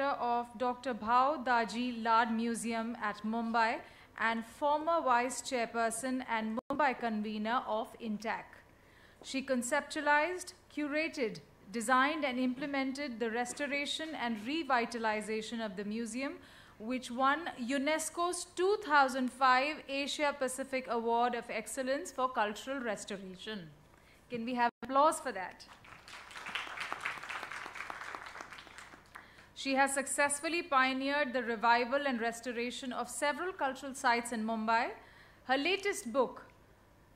of Dr. Bhau Daji Lad Museum at Mumbai and former Vice Chairperson and Mumbai convener of INTAC. She conceptualized, curated, designed and implemented the restoration and revitalization of the museum, which won UNESCO's 2005 Asia Pacific Award of Excellence for Cultural Restoration. Can we have applause for that? She has successfully pioneered the revival and restoration of several cultural sites in Mumbai. Her latest book,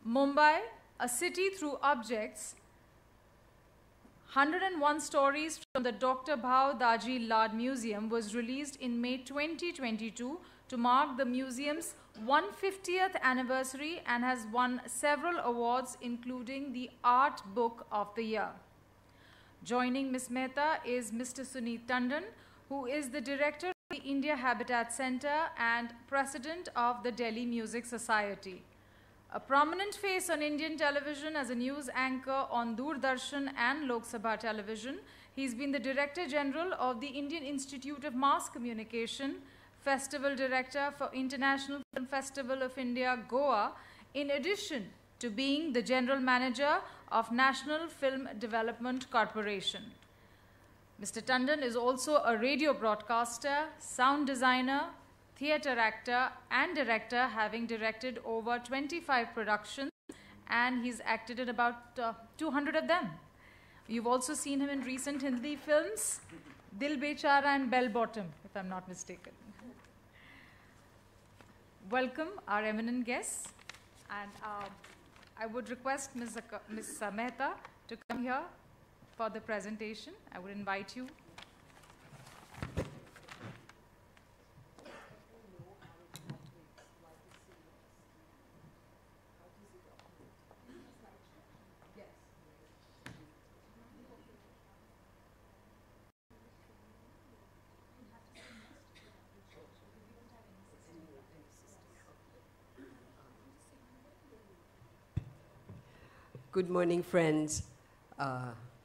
Mumbai, A City Through Objects, 101 Stories from the Dr. Bhau Daji Lad Museum, was released in May 2022 to mark the museum's 150th anniversary and has won several awards, including the Art Book of the Year. Joining Ms. Mehta is Mr. Sunit Tandon, who is the director of the India Habitat Center and president of the Delhi Music Society. A prominent face on Indian television as a news anchor on Doordarshan and Lok Sabha television, he's been the Director General of the Indian Institute of Mass Communication, Festival Director for International Film Festival of India, Goa, in addition to being the General Manager of National Film Development Corporation. Mr. Tandon is also a radio broadcaster, sound designer, theatre actor and director, having directed over 25 productions, and he's acted in about 200 of them. You've also seen him in recent Hindi films, Dil Bechara and Bell Bottom, if I'm not mistaken. Welcome our eminent guests, and I would request Ms. Mehta to come here for the presentation. I would invite you. Good morning, friends.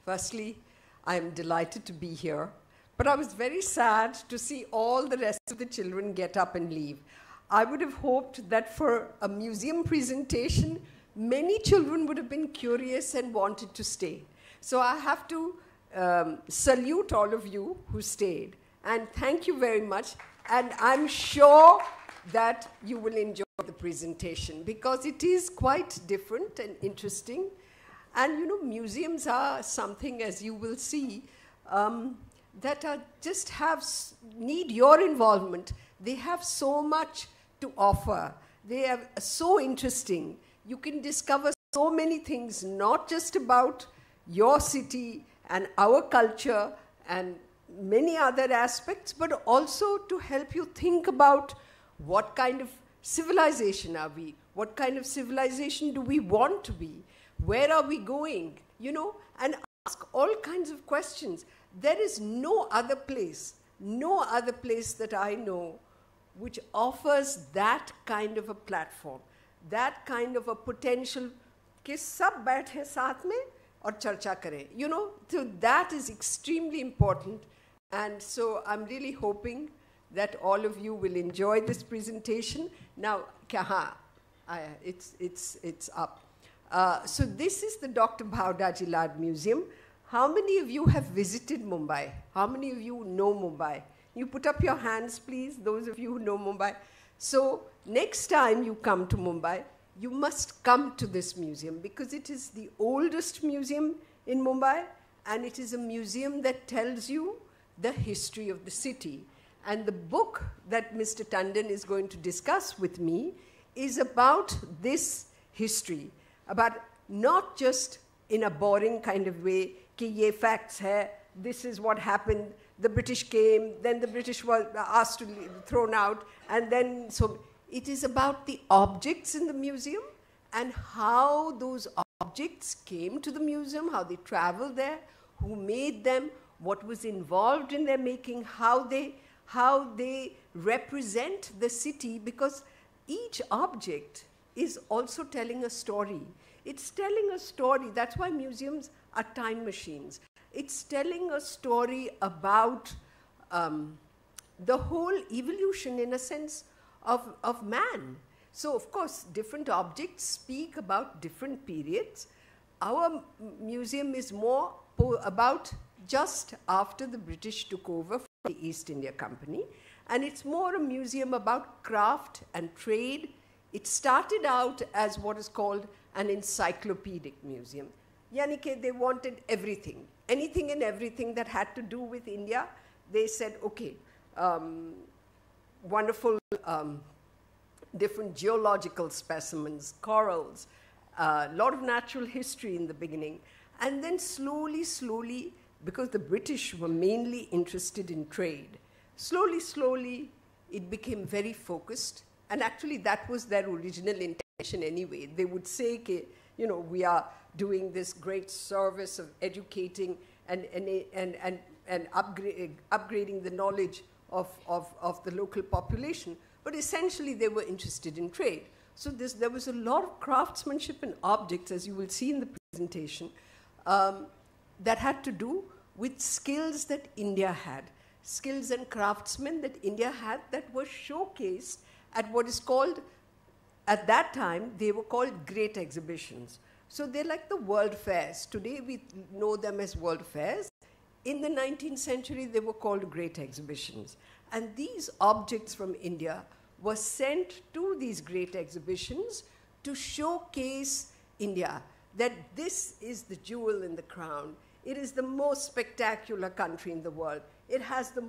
Firstly, I'm delighted to be here, but I was very sad to see all the rest of the children get up and leave. I would have hoped that for a museum presentation, many children would have been curious and wanted to stay. So I have to salute all of you who stayed, and thank you very much. And I'm sure that you will enjoy the presentation because it is quite different and interesting. And you know, museums are something, as you will see, that are need your involvement. They have so much to offer. They are so interesting. You can discover so many things, not just about your city and our culture and many other aspects, but also to help you think about what kind of civilization are we? What kind of civilization do we want to be? Where are we going? You know, and ask all kinds of questions. There is no other place that I know which offers that kind of a platform, that kind of a potential कि सब बैठे साथ में और चर्चा करें. You know, so that is extremely important. And so I'm really hoping that all of you will enjoy this presentation. Now, it's up. So this is the Dr. Bhau Daji Lad Museum. How many of you have visited Mumbai? How many of you know Mumbai? You put up your hands, please, those of you who know Mumbai. So next time you come to Mumbai, you must come to this museum because it is the oldest museum in Mumbai, and it is a museum that tells you the history of the city. And the book that Mr. Tandon is going to discuss with me is about this history, about not just in a boring kind of way, कि ये facts है, this is what happened, the British came, then the British were asked to be thrown out, and then, so it is about the objects in the museum and how those objects came to the museum, how they traveled there, who made them, what was involved in their making, how they represent the city, because each object is also telling a story. It's telling a story. That's why museums are time machines. It's telling a story about the whole evolution, in a sense, of man. So, of course, different objects speak about different periods. Our museum is more about just after the British took over from the East India Company, and it's more a museum about craft and trade. It started out as what is called an encyclopedic museum. Yani ke they wanted everything, anything and everything that had to do with India. They said, okay, wonderful different geological specimens, corals, a lot of natural history in the beginning. And then slowly, because the British were mainly interested in trade, slowly, it became very focused. And actually, that was their original intention anyway. They would say, you know, we are doing this great service of educating and upgrading the knowledge of the local population. But essentially, they were interested in trade. So there was a lot of craftsmanship and objects, as you will see in the presentation, that had to do with skills that India had, skills and craftsmen that India had that were showcased at what is called, at that time, they were called great exhibitions. So they're like the world fairs. Today, we know them as world fairs. In the 19th century, they were called great exhibitions. And these objects from India were sent to these great exhibitions to showcase India, that this is the jewel in the crown. It is the most spectacular country in the world. It has the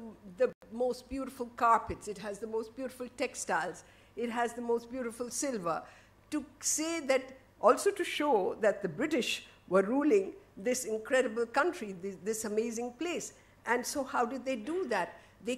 most beautiful carpets. It has the most beautiful textiles. It has the most beautiful silver. To say that, also to show that the British were ruling this incredible country, this amazing place. And so how did they do that? They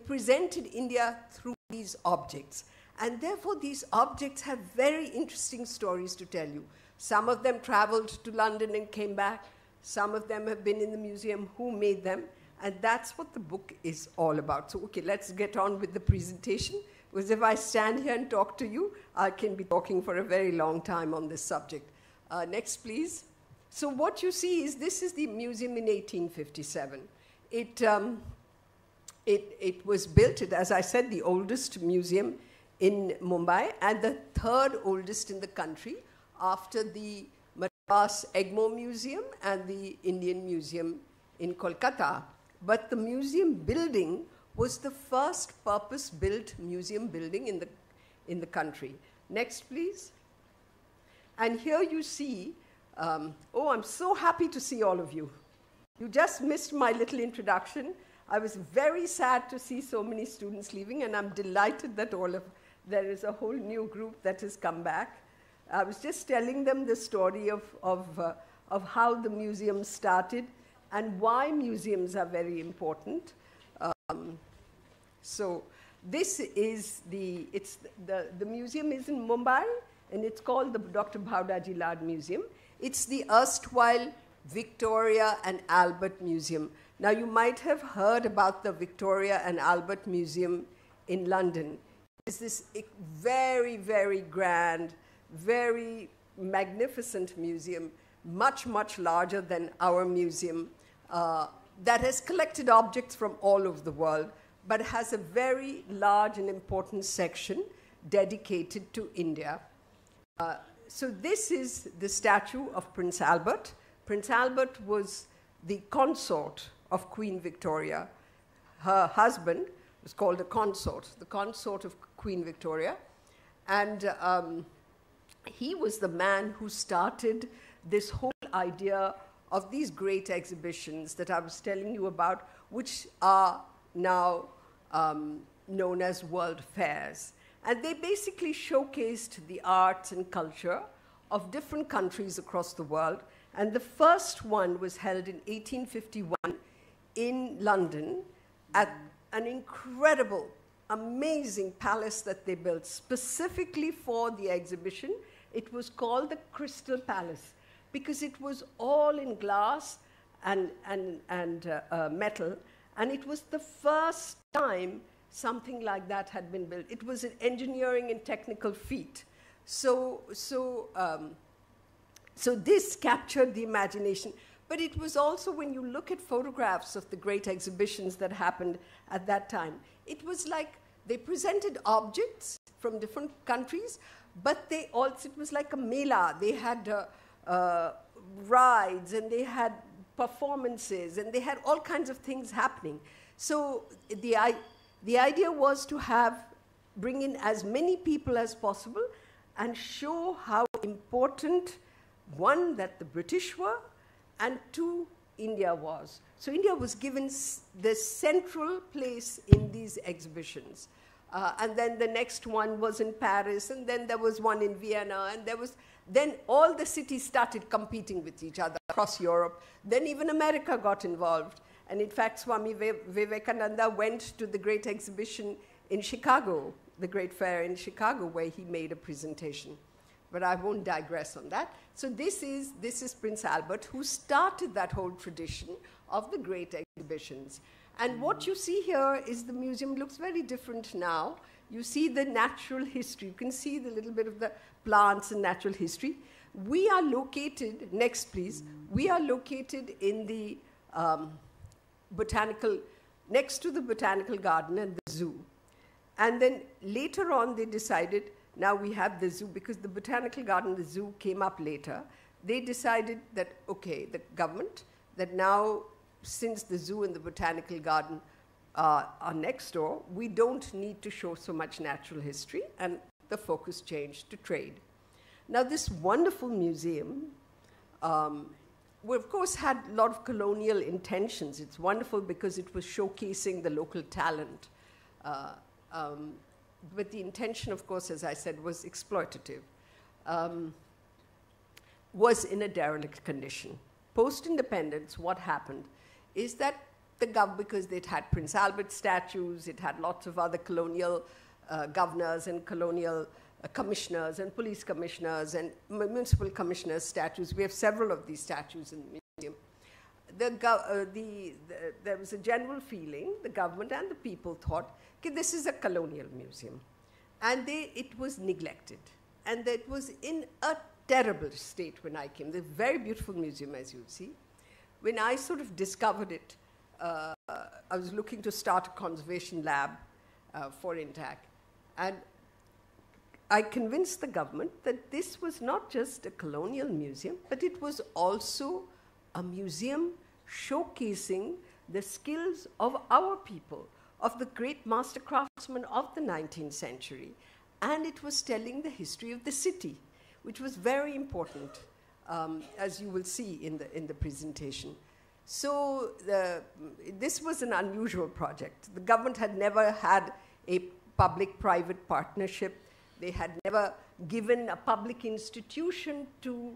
presented India through these objects. And therefore, these objects have very interesting stories to tell you. Some of them traveled to London and came back. Some of them have been in the museum. Who made them? And that's what the book is all about. So, okay, let's get on with the presentation. Because if I stand here and talk to you, I can be talking for a very long time on this subject. Next, please. So what you see is this is the museum in 1857. It was built, as I said, the oldest museum in Mumbai and the third oldest in the country after the Madras Egmore Museum and the Indian Museum in Kolkata. But the museum building was the first purpose-built museum building in the country. Next, please. And here you see, oh, I'm so happy to see all of you. You just missed my little introduction. I was very sad to see so many students leaving, and I'm delighted that there is a whole new group that has come back. I was just telling them the story of how the museum started and why museums are very important. So this is the museum is in Mumbai, and it's called the Dr. Bhavdaji Lad Museum. It's the erstwhile Victoria and Albert Museum. Now, you might have heard about the Victoria and Albert Museum in London. It's this very, very grand, very magnificent museum, much, much larger than our museum, that has collected objects from all over the world, but has a very large and important section dedicated to India. So this is the statue of Prince Albert. Prince Albert was the consort of Queen Victoria. Her husband was called a consort, the consort of Queen Victoria. And he was the man who started this whole idea of these great exhibitions that I was telling you about, which are now known as world fairs. And they basically showcased the arts and culture of different countries across the world. And the first one was held in 1851 in London at an incredible, amazing palace that they built specifically for the exhibition. It was called the Crystal Palace because it was all in glass and metal. And it was the first time something like that had been built. It was an engineering and technical feat. So this captured the imagination. But it was also, when you look at photographs of the great exhibitions that happened at that time, it was like they presented objects from different countries, but they also, it was like a mela. They had rides, and they had performances, and they had all kinds of things happening. So the idea was to bring in as many people as possible and show how important, one, that the British were, and two, India was. So India was given the central place in these exhibitions. And then the next one was in Paris, and then there was one in Vienna, and then all the cities started competing with each other across Europe. Then even America got involved. And in fact, Swami Vivekananda went to the great exhibition in Chicago, the great fair in Chicago, where he made a presentation. But I won't digress on that. So this is Prince Albert, who started that whole tradition of the great exhibitions. And what you see here is the museum looks very different now. You see the natural history. You can see the little bit of the plants and natural history. We are located, next please, we are located in the next to the botanical garden and the zoo. And then later on they decided, now we have the zoo, because the botanical garden, the zoo came up later. They decided that, okay, the government, that now, since the zoo and the botanical garden are next door, we don't need to show so much natural history, and the focus changed to trade. Now, this wonderful museum, we of course had a lot of colonial intentions. It's wonderful because it was showcasing the local talent. But the intention, of course, as I said, was exploitative, was in a derelict condition. Post-independence, what happened is that the government, because it had Prince Albert statues, it had lots of other colonial governors and colonial commissioners and police commissioners and municipal commissioners' statues. We have several of these statues in the museum. There was a general feeling, the government and the people thought, okay, this is a colonial museum. And it was neglected. And it was in a terrible state when I came. The very beautiful museum, as you'll see. When I sort of discovered it, I was looking to start a conservation lab for INTAC. And I convinced the government that this was not just a colonial museum, but it was also a museum showcasing the skills of our people, of the great master craftsmen of the 19th century. And it was telling the history of the city, which was very important, as you will see in the presentation. So this was an unusual project. The government had never had a public-private partnership. They had never given a public institution to,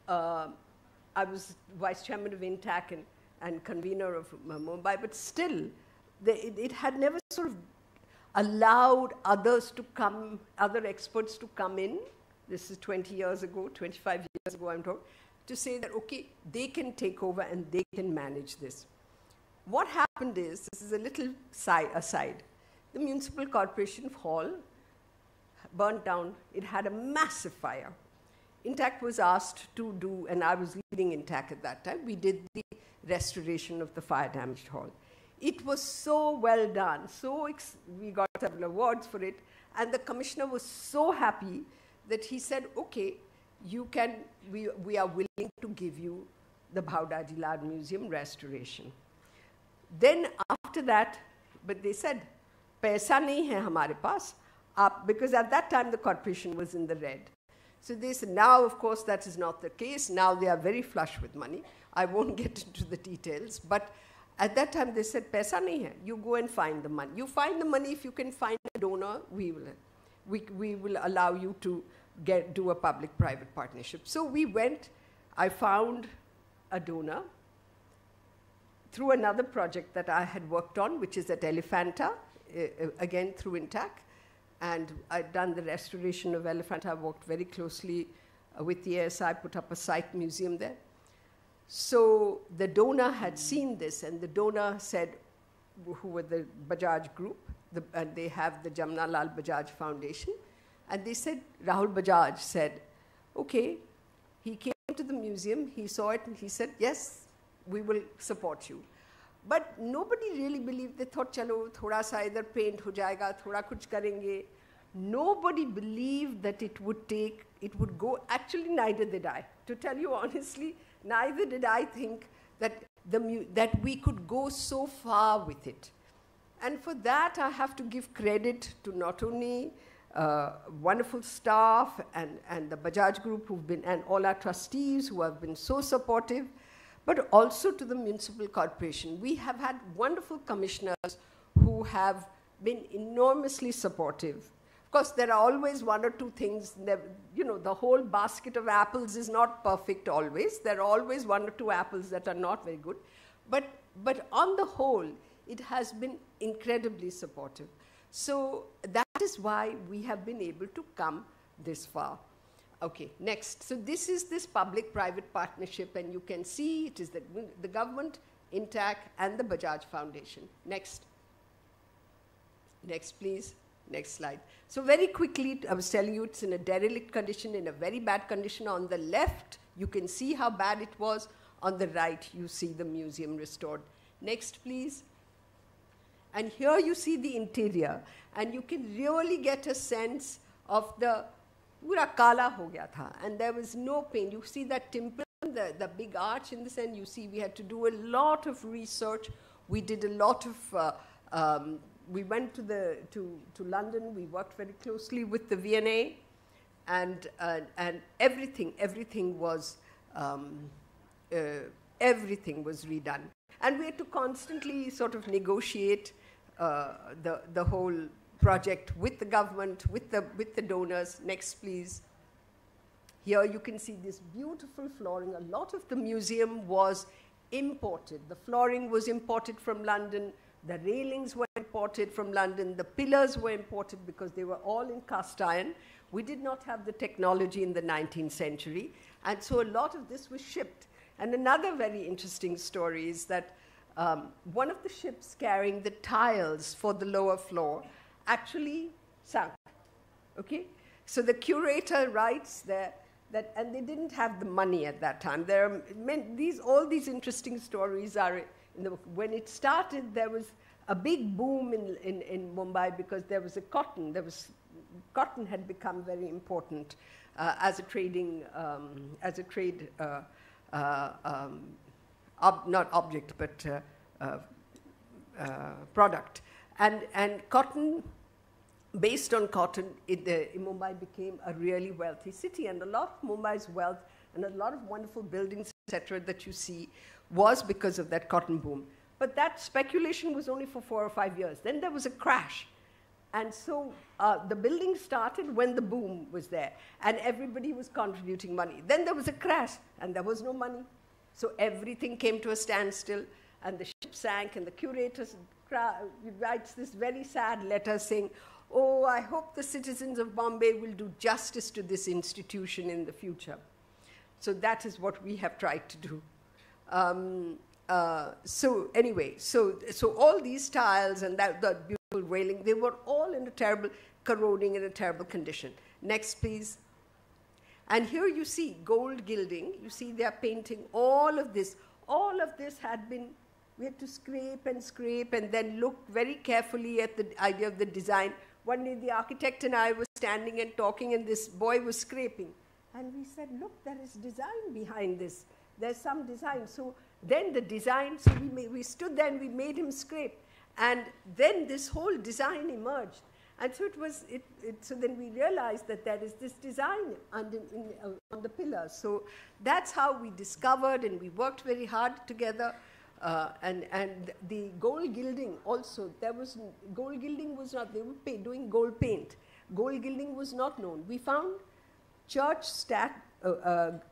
I was vice chairman of INTAC and convener of Mumbai, but still, it had never sort of allowed others to come, other experts to come in. This is 20 years ago, 25 years ago, I'm talking, to say that, okay, they can take over and they can manage this. What happened is, this is a little aside, the Municipal Corporation Hall burnt down. It had a massive fire. INTAC was asked to do, and I was leading INTAC at that time, we did the restoration of the fire-damaged hall. It was so well done, we got several awards for it, and the commissioner was so happy that he said, okay, we are willing to give you the Bhaudaji Lal Museum restoration. Then after that, but they said, paisa nahi hai hamare paas, because at that time the corporation was in the red. So they said, now of course that is not the case. Now they are very flush with money. I won't get into the details, but at that time they said, paisa nahi hai, you go and find the money. You find the money, if you can find a donor, we will allow you to do a public-private partnership. So we went, I found a donor through another project that I had worked on, which is at Elephanta, again through INTAC. And I'd done the restoration of Elephanta. I worked very closely with the ASI, put up a site museum there. So the donor had seen this, and the donor said, who were the Bajaj group, and they have the Jamna Lal Bajaj Foundation, and they said, Rahul Bajaj said, okay, he came to the museum, he saw it, and he said, yes, we will support you. But nobody really believed. They thought, chalo, thoda sa idhar paint ho jayega, thoda kuch karenge. Nobody believed that it would go. Actually, neither did I. To tell you honestly, neither did I think that, that we could go so far with it. And for that, I have to give credit to not only wonderful staff and the Bajaj Group who've been, and all our trustees who have been so supportive, but also to the municipal corporation. We have had wonderful commissioners who have been enormously supportive. Of course, there are always one or two things. You know, the whole basket of apples is not perfect always. There are always one or two apples that are not very good. But on the whole, it has been incredibly supportive. So that is why we have been able to come this far. Okay, next. So this is this public-private partnership, and you can see it is the government, INTAC, and the Bajaj Foundation. Next. Next, please. Next slide. So very quickly, I was telling you it's in a derelict condition, in a very bad condition. On the left, you can see how bad it was. On the right, you see the museum restored. Next, please. And here you see the interior, and you can really get a sense of the pura kala ho gaya tha, and there was no paint. You see that temple, the big arch in the center. You see we had to do a lot of research. We did a lot of, we went to London. We worked very closely with the V&A, and everything was redone. And we had to constantly sort of negotiate the whole project with the government, with the donors. Next, please. Here you can see this beautiful flooring. A lot of the museum was imported. The flooring was imported from London. The railings were imported from London. The pillars were imported because they were all in cast iron. We did not have the technology in the 19th century. And so a lot of this was shipped. And another very interesting story is that one of the ships carrying the tiles for the lower floor actually sank. Okay? So the curator writes there that, and they didn't have the money at that time. There are all these interesting stories are in the book. When it started, there was a big boom in Mumbai because there was cotton had become very important as a trading, not object, but product. And cotton, based on cotton, Mumbai became a really wealthy city. And a lot of Mumbai's wealth and a lot of wonderful buildings, etc., that you see was because of that cotton boom. But that speculation was only for 4 or 5 years. Then there was a crash. And so the building started when the boom was there, and everybody was contributing money. Then there was a crash, and there was no money. So everything came to a standstill, and the ship sank, and the curator writes this very sad letter saying, "Oh, I hope the citizens of Bombay will do justice to this institution in the future." So that is what we have tried to do. So anyway, so all these tiles and that beautiful railing, they were all in a terrible, corroding in a terrible condition. Next, please. And here you see gold gilding. You see they are painting all of this. All of this had been, we had to scrape and then look very carefully at the idea of the design. One day the architect and I were standing and talking, and this boy was scraping. And we said, look, there is design behind this. There's some design. So then the design, so we stood there and we made him scrape. And then this whole design emerged. And so so then we realized that there is this design on the pillars. So that's how we discovered, and we worked very hard together. And the gold gilding also, gold gilding was not, they were doing gold paint. Gold gilding was not known. We found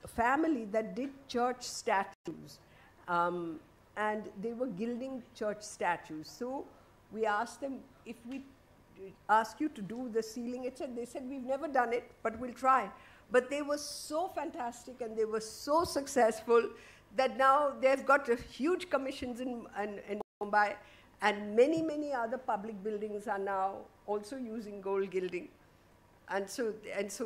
family that did church statues. And they were gilding church statues. So we asked them, if we ask you to do the ceiling, they said, we've never done it, but we'll try. But they were so fantastic and they were so successful that now they've got huge commissions in Mumbai, and many, many other public buildings are now also using gold gilding. And so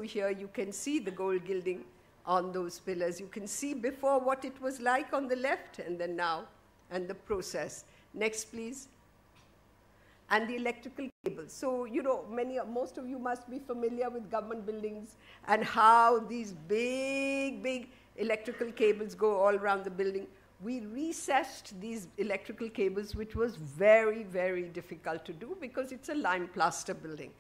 here you can see the gold gilding on those pillars. You can see before what it was like on the left and then now, and the process. Next, please. And the electrical cables. So, you know, most of you must be familiar with government buildings and how these big electrical cables go all around the building. We recessed these electrical cables, which was very, very difficult to do because it's a lime plaster building.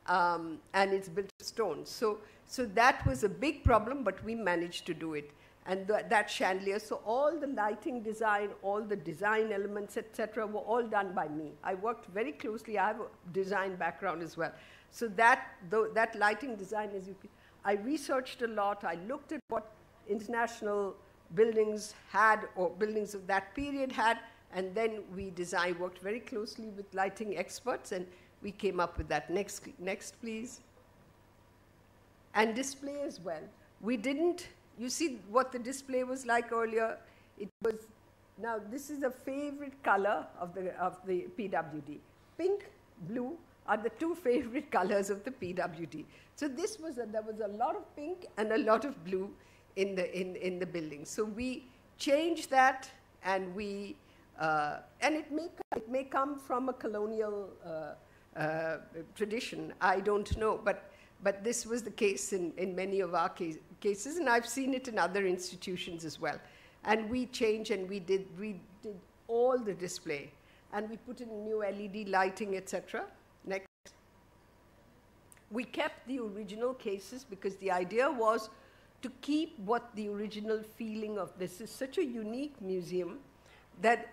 And it's built of stone. So that was a big problem, but we managed to do it. And that chandelier, so all the lighting design, all the design elements, etc., were all done by me. I worked very closely. I have a design background as well. So that lighting design, I researched a lot. I looked at what international buildings had, or buildings of that period had, and then we worked very closely with lighting experts, and we came up with that. Next, please. And display as well. We didn't. You see what the display was like earlier? It was, now this is a favorite color of the PWD. Pink, blue are the two favorite colors of the PWD. So there was a lot of pink and a lot of blue in the building. So we changed that, and and it may come from a colonial tradition. I don't know, but this was the case in many of our cases, and I've seen it in other institutions as well. And we changed, and we did all the display, and we put in new LED lighting, etc. Next. We kept the original cases because the idea was to keep what the original feeling of this is such a unique museum that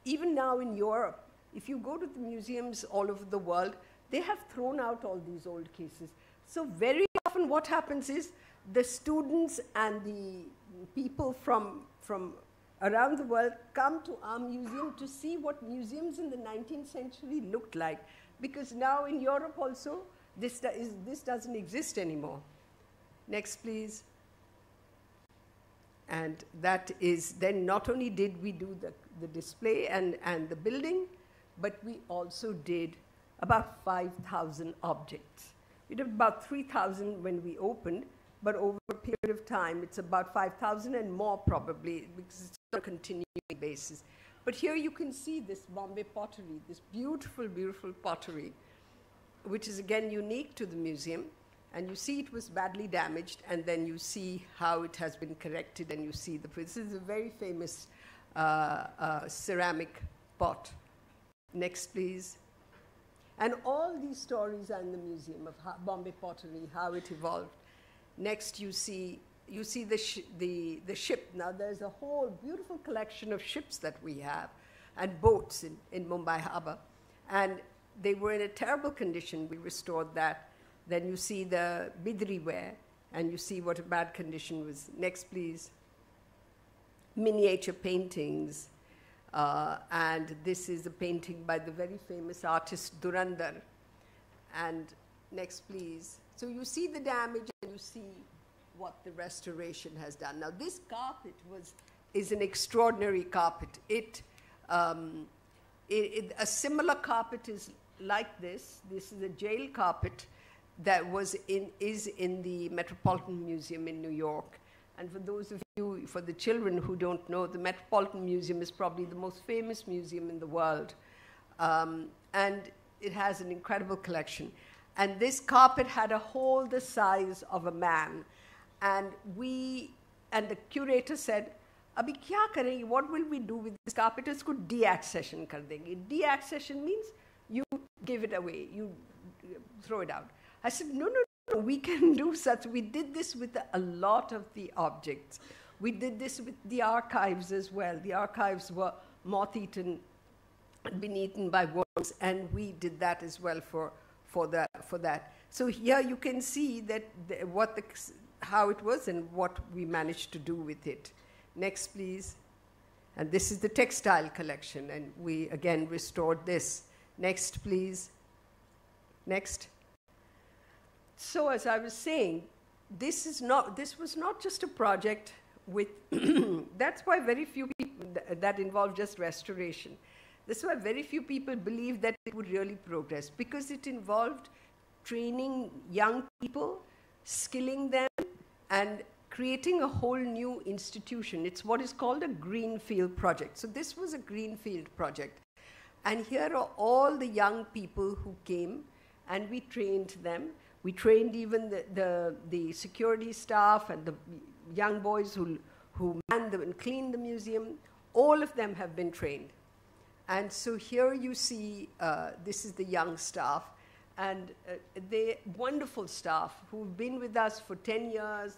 even now in Europe, if you go to the museums all over the world, they have thrown out all these old cases. So very often what happens is the students and the people from around the world come to our museum to see what museums in the 19th century looked like. Because now in Europe also, this doesn't exist anymore. Next, please. And that is, then not only did we do the display and the building, but we also did about 5,000 objects. We did about 3,000 when we opened, but over a period of time, it's about 5,000 and more probably, because it's on a continuing basis. But here you can see this Bombay pottery, this beautiful, beautiful pottery, which is again unique to the museum. And you see it was badly damaged, and then you see how it has been corrected, and you see this is a very famous ceramic pot. Next, please. And all these stories are in the museum of Bombay pottery, how it evolved. Next, you see the ship. Now, there's a whole beautiful collection of ships that we have, and boats in Mumbai Harbor. And they were in a terrible condition. We restored that. Then you see the bidri ware, and you see what a bad condition was. Next, please. Miniature paintings. And this is a painting by the very famous artist Durandar. And next, please. So you see the damage, and you see what the restoration has done. Now, this carpet is an extraordinary carpet. A similar carpet is like this. This is a jail carpet that is in the Metropolitan Museum in New York. And for those of you, for the children who don't know, the Metropolitan Museum is probably the most famous museum in the world. And it has an incredible collection. And this carpet had a hole the size of a man. And the curator said, Abhi kya karenge? What will we do with this carpet? Isko deaccession kar denge. Deaccession means you give it away, you throw it out. I said, no, we can do such. We did this with a lot of the objects. We did this with the archives as well. The archives were moth-eaten, been eaten by worms, and we did that as well for that. So here you can see that how it was and what we managed to do with it. Next, please. And this is the textile collection, and we again restored this. Next, please. Next. So as I was saying, this was not just a project with, that's why very few people that involved just restoration. That's why very few people believe that it would really progress, because it involved training young people, skilling them, and creating a whole new institution. It's what is called a greenfield project. So this was a greenfield project. And here are all the young people who came, and we trained them. We trained even the security staff and the young boys who manned and cleaned the museum. All of them have been trained. And so here you see, this is the young staff. And they're wonderful staff who've been with us for 10 years.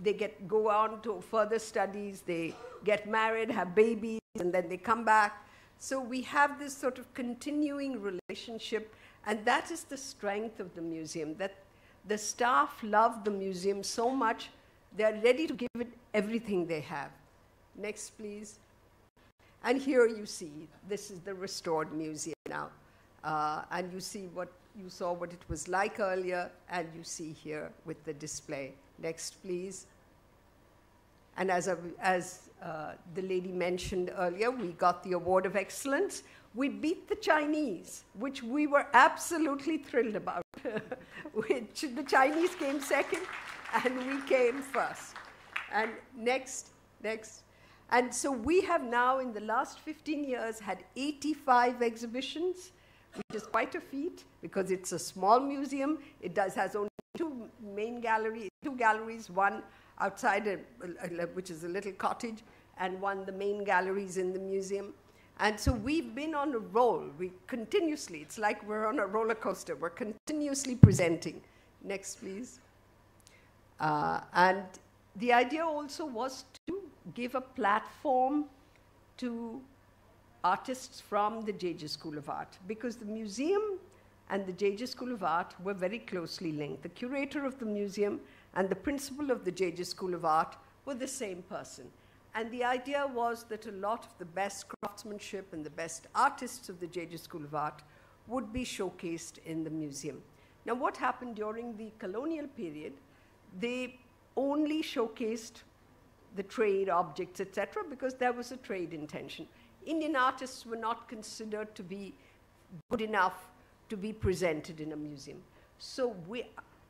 They go on to further studies. They get married, have babies, and then they come back. So we have this sort of continuing relationship. And that is the strength of the museum, that the staff love the museum so much, they're ready to give it everything they have. Next, please. And here you see, this is the restored museum now. And you see you saw what it was like earlier, and you see here with the display. Next, please. And as the lady mentioned earlier, we got the Award of Excellence. We beat the Chinese, which we were absolutely thrilled about. The Chinese came second, and we came first. And next. And so we have now, in the last 15 years, had 85 exhibitions, which is quite a feat, because it's a small museum. It has only two galleries, one outside, which is a little cottage, and the main galleries in the museum. And so we've been on a roll. It's like we're on a roller coaster. We're continuously presenting. Next, please. And the idea also was to give a platform to artists from the JJ School of Art, because the museum and the JJ School of Art were very closely linked. The curator of the museum and the principal of the JJ School of Art were the same person. And the idea was that a lot of the best craftsmanship and the best artists of the JJ School of Art would be showcased in the museum. Now, what happened during the colonial period, they only showcased the trade objects, etc., because there was a trade intention. Indian artists were not considered to be good enough to be presented in a museum. So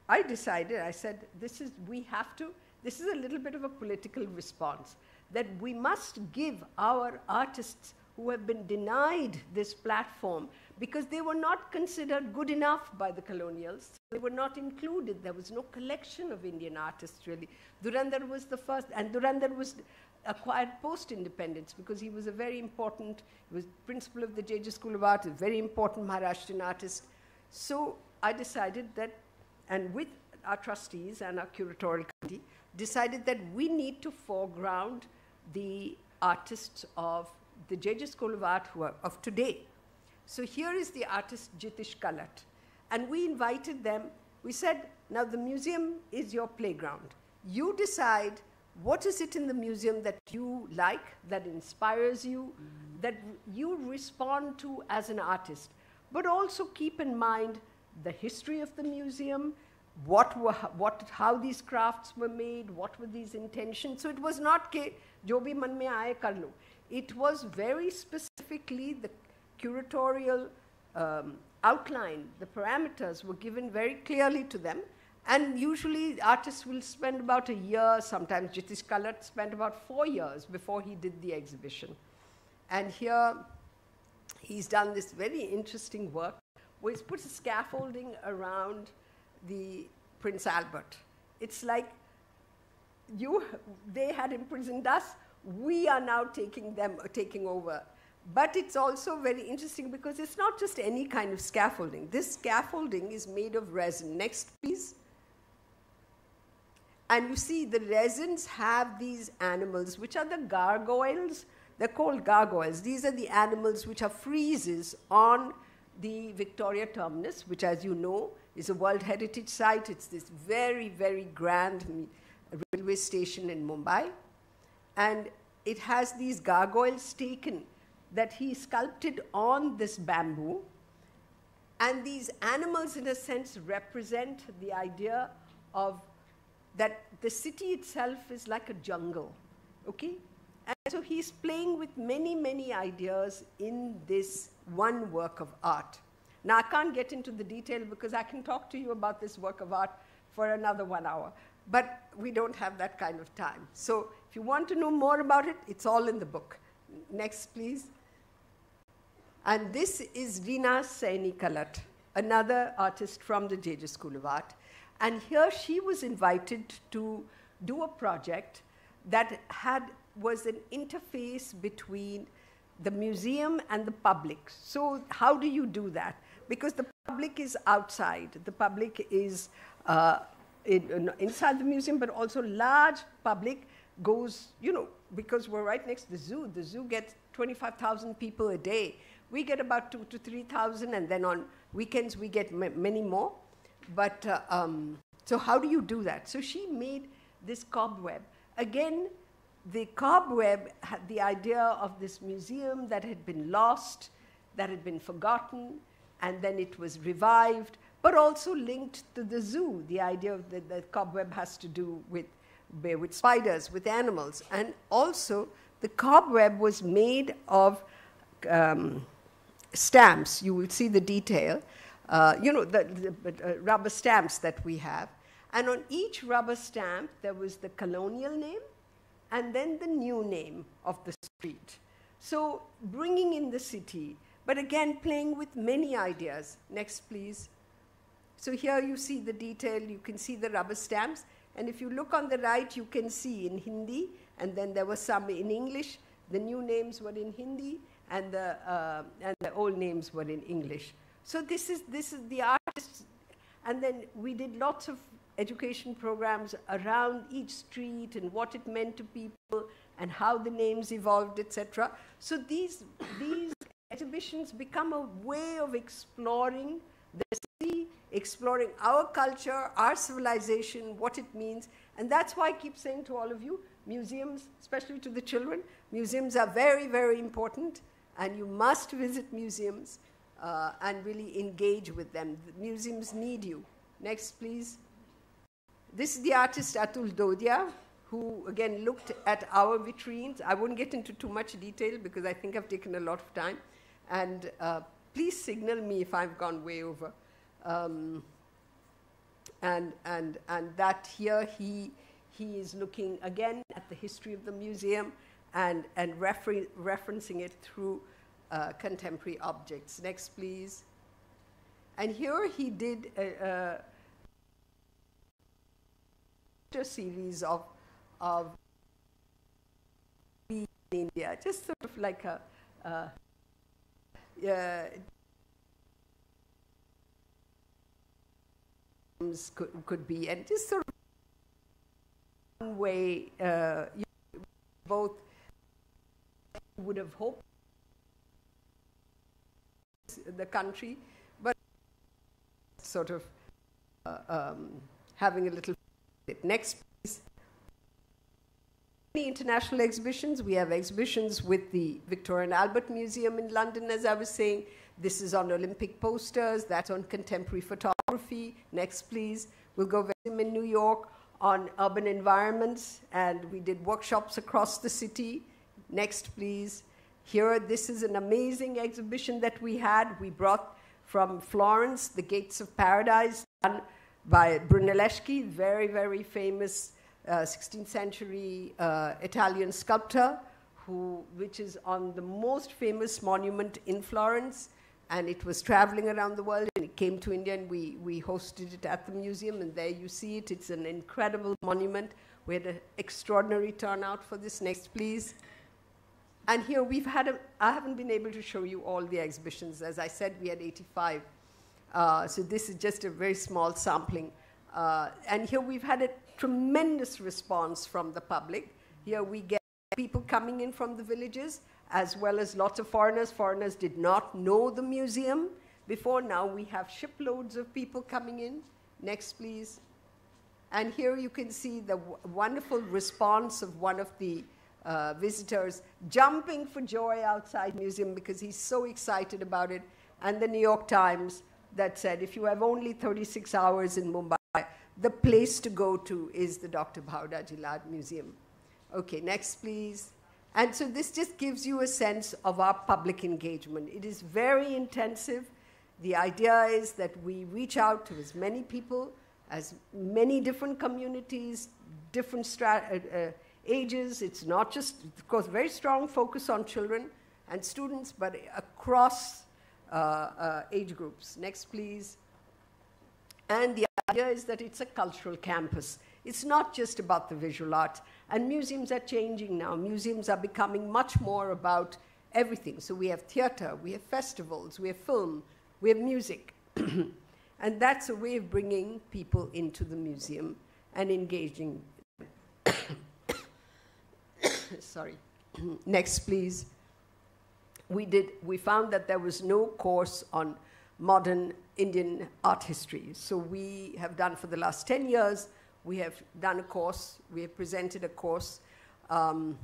I said, this is a little bit of a political response, that we must give our artists who have been denied this platform because they were not considered good enough by the colonials. They were not included. There was no collection of Indian artists, really. Dhurandhar was the first, and Dhurandhar was acquired post-independence because he was he was principal of the JJ School of Art, a very important Maharashtrian artist. So I decided that, and with our trustees and our curatorial committee, decided that we need to foreground the artists of the JJ School of Art who are of today. So here is the artist Jitish Kalat. And we invited them. We said, now the museum is your playground. You decide what is it in the museum that you like, that inspires you, that you respond to as an artist. But also keep in mind the history of the museum, how these crafts were made, what were these intentions. So it was not ke jo bhi man mein aaye kar lo. It was very specifically the curatorial outline, the parameters were given very clearly to them. And usually artists will spend about a year, sometimes Jitish Kalat spent about 4 years before he did the exhibition. And here he's done this very interesting work where he's put a scaffolding around the Prince Albert. It's like they had imprisoned us, we are now taking over. But it's also very interesting because it's not just any kind of scaffolding. This scaffolding is made of resin. Next, please. And you see the resins have these animals, which are the gargoyles. They're called gargoyles. These are the animals which are friezes on the Victoria Terminus, which, as you know, is a World Heritage Site. It's this very, very grand railway station in Mumbai. And it has these gargoyles taken that he sculpted on this bamboo. And these animals, in a sense, represent the idea of that the city itself is like a jungle, okay? And so he's playing with many, many ideas in this one work of art. Now, I can't get into the detail because I can talk to you about this work of art for another 1 hour. but we don't have that kind of time. So if you want to know more about it, it's all in the book. Next, please. And this is Reena Saini Kalat, another artist from the JJ School of Art. And here she was invited to do a project that was an interface between the museum and the public. So how do you do that? Because the public is outside. The public is inside the museum, but also large public goes, because we're right next to the zoo. The zoo gets 25,000 people a day. We get about 2,000 to 3,000, and then on weekends we get many more. But so how do you do that? So she made this cobweb. Again, the cobweb had the idea of this museum that had been lost, that had been forgotten, and then it was revived, but also linked to the zoo. The idea of the cobweb has to do with spiders, with animals. And also, the cobweb was made of stamps. You will see the detail. The rubber stamps that we have. And on each rubber stamp, there was the colonial name and then the new name of the street. So bringing in the city, but again, playing with many ideas. Next, please. So here you see the detail. You can see the rubber stamps. And if you look on the right, you can see in Hindi, and then there were some in English. The new names were in Hindi, and the old names were in English. So this is the artists. And then we did lots of education programs around each street and what it meant to people and how the names evolved, etc. So these exhibitions become a way of exploring the city, exploring our culture, our civilization, what it means. And that's why I keep saying to all of you, museums, especially to the children, museums are very, very important, and you must visit museums and really engage with them. The museums need you. Next, please. This is the artist Atul Dodia, who again looked at our vitrines. I won't get into too much detail because I think I've taken a lot of time. And please signal me if I've gone way over. And that here he is looking again at the history of the museum and referencing it through contemporary objects. Next, please. And here he did a series of in India, just sort of like could be, and just sort of one way both would have hoped the country, but sort of having a little. Next, please. Many international exhibitions. We have exhibitions with the Victoria and Albert Museum in London, as I was saying. This is on Olympic posters. That's on contemporary photography. Next, please. We'll go in New York on urban environments, and we did workshops across the city. Next, please. Here, this is an amazing exhibition that we had. We brought from Florence, The Gates of Paradise, done by Brunelleschi, very, very famous 16th century Italian sculptor, which is on the most famous monument in Florence. And it was traveling around the world, and it came to India, and we hosted it at the museum, and there you see it. It's an incredible monument. We had an extraordinary turnout for this. Next, please. And here we've had I haven't been able to show you all the exhibitions. As I said, we had 85. So this is just a very small sampling. And here we've had a tremendous response from the public. Here we get people coming in from the villages, as well as lots of foreigners. Foreigners did not know the museum before. Now we have shiploads of people coming in. Next, please. And here you can see the wonderful response of one of the visitors jumping for joy outside the museum because he's so excited about it. And the New York Times that said, if you have only 36 hours in Mumbai, the place to go to is the Dr. Bhaudaji Lad Museum. Okay, next, please. And so this just gives you a sense of our public engagement. It is very intensive. The idea is that we reach out to as many people as many different communities, different ages. It's not just, of course, very strong focus on children and students, but across age groups. Next, please. And the idea is that it's a cultural campus. It's not just about the visual arts. And museums are changing now. Museums are becoming much more about everything. So we have theater, we have festivals, we have film, we have music. And that's a way of bringing people into the museum and engaging. Sorry. Next, please. We found that there was no course on modern Indian art history. So we have done, for the last 10 years, we have done a course, we have presented a course, and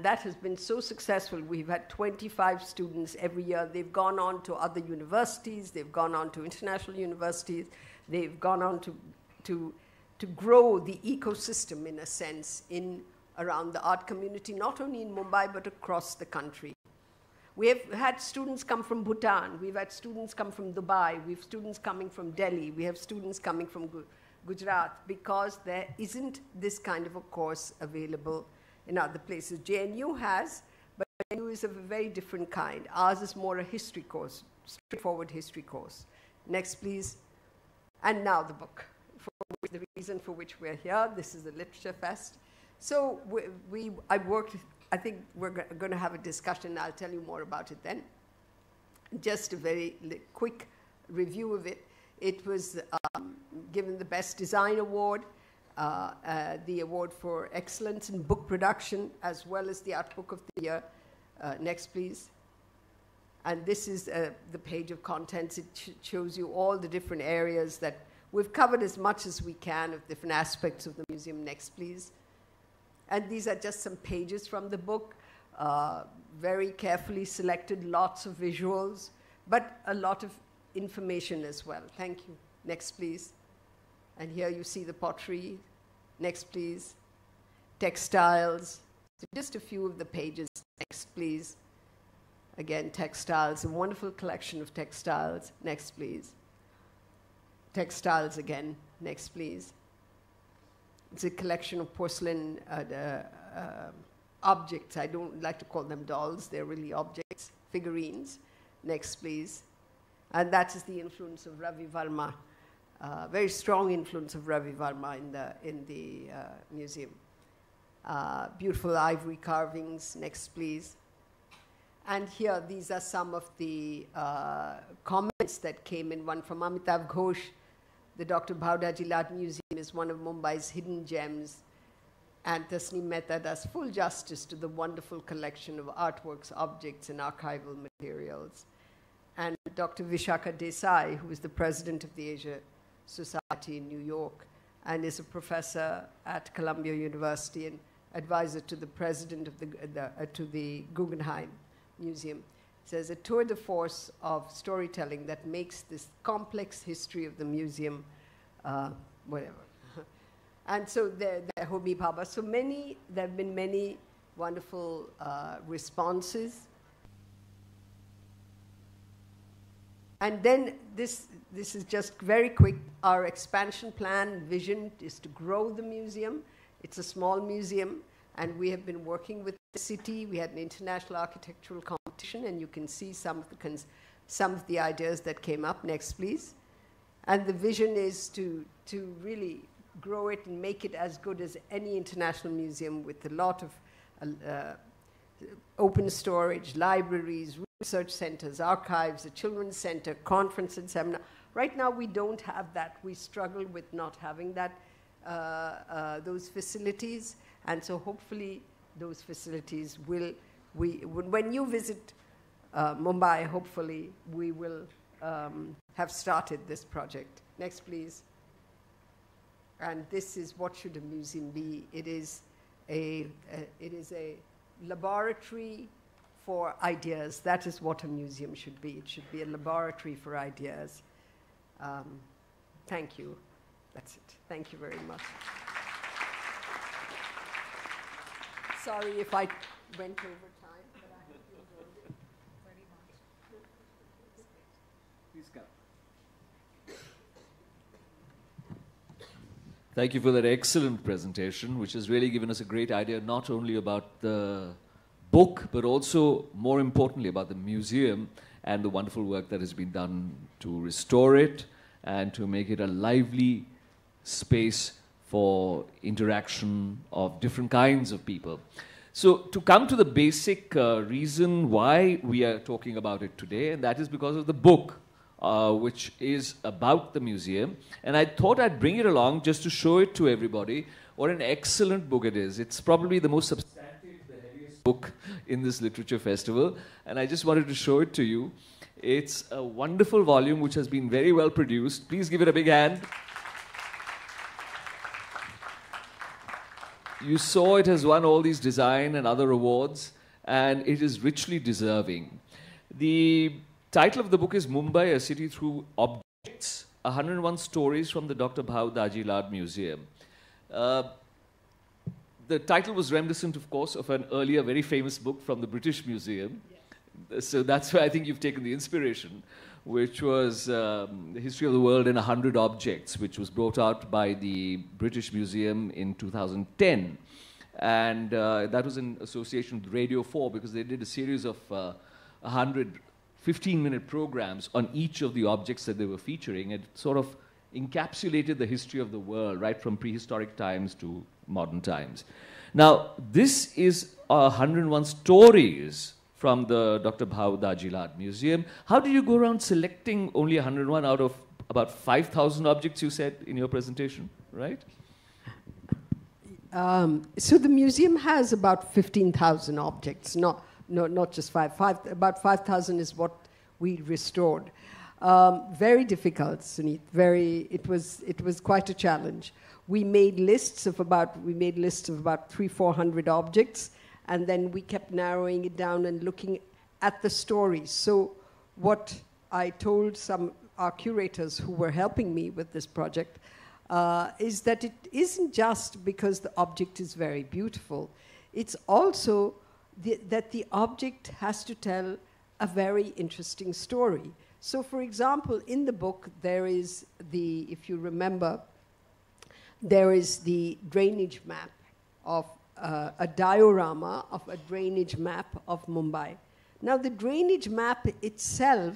that has been so successful. We've had 25 students every year. They've gone on to other universities, they've gone on to international universities, they've gone on to grow the ecosystem, in a sense, around the art community, not only in Mumbai, but across the country. We have had students come from Bhutan, we've had students come from Dubai, we have students coming from Delhi, we have students coming from Gujarat, because there isn't this kind of a course available in other places. JNU has, but JNU is of a very different kind. Ours is more a history course, straightforward history course. Next, please. And now the book, the reason for which we're here. This is the Literature Fest. So I think we're going to have a discussion. I'll tell you more about it then. Just a very quick review of it. It was given the Best Design Award, the award for excellence in book production, as well as the Art Book of the Year. Next, please. And this is the page of contents. It shows you all the different areas that we've covered as much as we can of different aspects of the museum. Next, please. And these are just some pages from the book, very carefully selected, lots of visuals, but a lot of information as well. Thank you. Next, please. And here you see the pottery. Next, please. Textiles. So just a few of the pages. Next, please. Again, textiles, a wonderful collection of textiles. Next, please. Textiles again. Next, please. It's a collection of porcelain objects. I don't like to call them dolls. They're really objects, figurines. Next, please. And that is the influence of Ravi Varma, very strong influence of Ravi Varma in the museum. Beautiful ivory carvings. Next, please. And here, these are some of the comments that came in. One from Amitav Ghosh. The Dr. Bhaudaji Lad Museum is one of Mumbai's hidden gems, and Tasneem Mehta does full justice to the wonderful collection of artworks, objects, and archival materials. And Dr. Vishakha Desai, who is the president of the Asia Society in New York, and is a professor at Columbia University and advisor to the president of the Guggenheim Museum, says a tour de force of storytelling that makes this complex history of the museum, whatever. And so there Homi Bhabha. So there have been many wonderful responses. And then this is just very quick. Our expansion plan, vision is to grow the museum. It's a small museum, and we have been working with the city. We had an international architectural competition, and you can see some of the ideas that came up. Next, please. And the vision is to really grow it and make it as good as any international museum, with a lot of open storage, libraries, research centers, archives, a children's center, conference and seminar. Right now, we don't have that. We struggle with not having that, those facilities. And so hopefully those facilities when you visit Mumbai, hopefully we will have started this project. Next, please. And this is what should a museum be. It is a laboratory for ideas. That is what a museum should be. It should be a laboratory for ideas. Thank you. That's it. Thank you very much. Sorry if I went over time, but I hope you enjoyed it very much. Please come. Thank you for that excellent presentation, which has really given us a great idea not only about the book, but also, more importantly, about the museum and the wonderful work that has been done to restore it and to make it a lively space for interaction of different kinds of people. So to come to the basic reason why we are talking about it today, and that is because of the book, which is about the museum. And I thought I'd bring it along just to show it to everybody. What an excellent book it is. It's probably the most substantive, the heaviest book in this literature festival. And I just wanted to show it to you. It's a wonderful volume which has been very well produced. Please give it a big hand. You saw it has won all these design and other awards, and it is richly deserving. The title of the book is Mumbai, a City Through Objects, 101 Stories from the Dr. Bhau Daji Lad Museum. The title was reminiscent, of course, of an earlier very famous book from the British Museum. Yes. So that's where I think you've taken the inspiration, which was The History of the World in 100 Objects, which was brought out by the British Museum in 2010. And that was in association with Radio 4, because they did a series of 100 15-minute programs on each of the objects that they were featuring. It sort of encapsulated the history of the world, right from prehistoric times to modern times. Now, this is 101 stories from the Dr. Bhau Daji Lad Museum. How did you go around selecting only 101 out of about 5,000 objects, you said in your presentation, right? So the museum has about 15,000 objects, not just about 5,000 is what we restored. Very difficult, Sunit. It was quite a challenge. We made lists of about 300-400 objects, and then we kept narrowing it down and looking at the stories. So what I told our curators who were helping me with this project is that it isn't just because the object is very beautiful. It's also that the object has to tell a very interesting story. So, for example, in the book, there is if you remember, there is the drainage map of a diorama of a drainage map of Mumbai. Now, the drainage map itself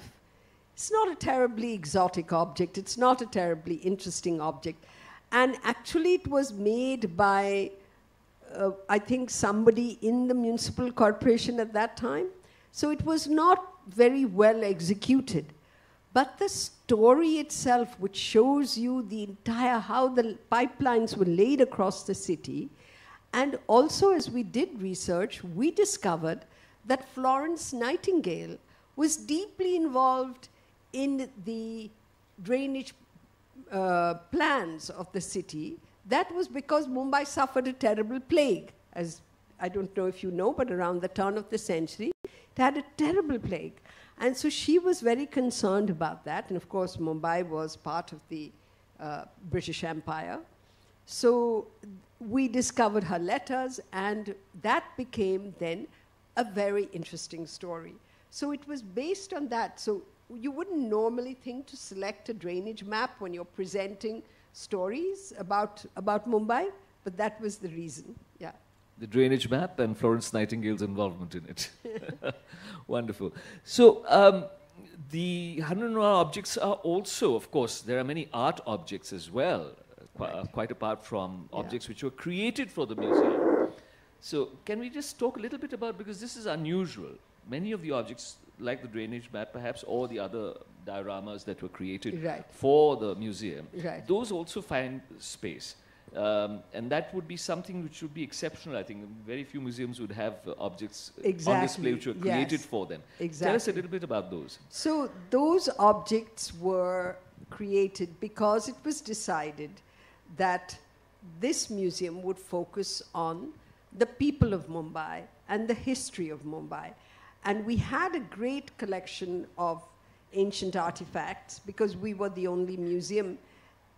is not a terribly exotic object. It's not a terribly interesting object. And actually, it was made by I think somebody in the municipal corporation at that time. So it was not very well executed. But the story itself, which shows you the entire, how the pipelines were laid across the city, and also as we did research, we discovered that Florence Nightingale was deeply involved in the drainage plans of the city. That was because Mumbai suffered a terrible plague. As I don't know if you know, but around the turn of the century, it had a terrible plague. And so she was very concerned about that. And of course, Mumbai was part of the British Empire. So we discovered her letters, and that became then a very interesting story. So it was based on that. So you wouldn't normally think to select a drainage map when you're presenting stories about Mumbai, but that was the reason, yeah. The drainage map and Florence Nightingale's involvement in it. Wonderful. So the 101 objects are also, of course, there are many art objects as well, quite apart from objects which were created for the museum. So can we just talk a little bit about, because this is unusual, many of the objects, like the drainage map perhaps, or the other dioramas that were created for the museum, those also find space. And that would be something which would be exceptional, I think. Very few museums would have objects on display which were created for them. Tell us a little bit about those. So those objects were created because it was decided that this museum would focus on the people of Mumbai and the history of Mumbai. And we had a great collection of ancient artifacts because we were the only museum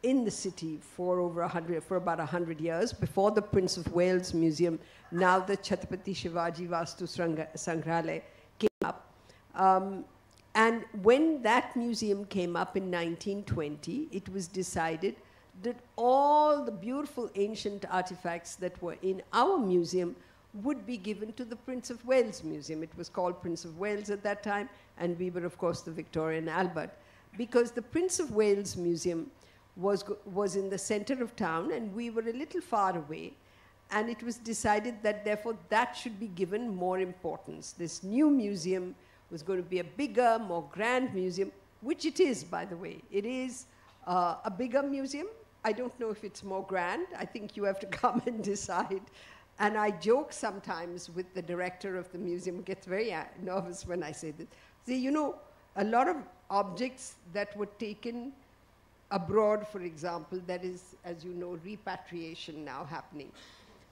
in the city for about 100 years, before the Prince of Wales Museum. Now the Chhatrapati Shivaji Vastu Sangrahalaya came up. And when that museum came up in 1920, it was decided that all the beautiful ancient artifacts that were in our museum would be given to the Prince of Wales Museum. It was called Prince of Wales at that time, and we were, of course, the Victoria and Albert, because the Prince of Wales Museum was in the center of town, and we were a little far away, and it was decided that, therefore, that should be given more importance. This new museum was going to be a bigger, more grand museum, which it is, by the way. It is a bigger museum. I don't know if it's more grand. I think you have to come and decide. And I joke sometimes with the director of the museum, who gets very nervous when I say this. See, you know, a lot of objects that were taken abroad, for example, that is, as you know, repatriation now happening.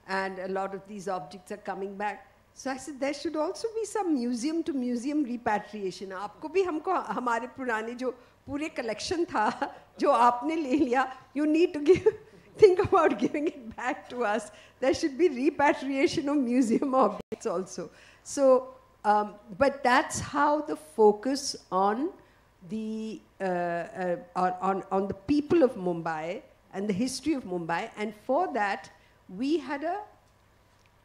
And a lot of these objects are coming back. So I said, there should also be some museum-to-museum repatriation. आपको भी हमको हमारे पुराने जो पूरे collection था, जो आपने ले लिया, you need to think about giving it back to us. There should be repatriation of museum objects also. So, but that's how the focus on the on the people of Mumbai and the history of Mumbai, and for that we had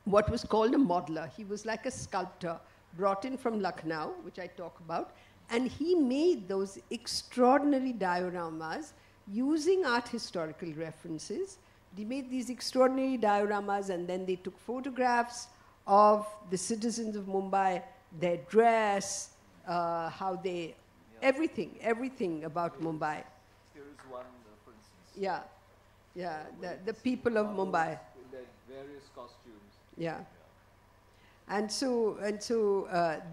what was called a modeler. He was like a sculptor brought in from Lucknow, which I talk about, and he made those extraordinary dioramas using art historical references. They made these extraordinary dioramas, and then they took photographs of the citizens of Mumbai, their dress, how they, everything about Mumbai. Here is one, for instance. Yeah, the people of Mumbai. In their various costumes. Yeah. And so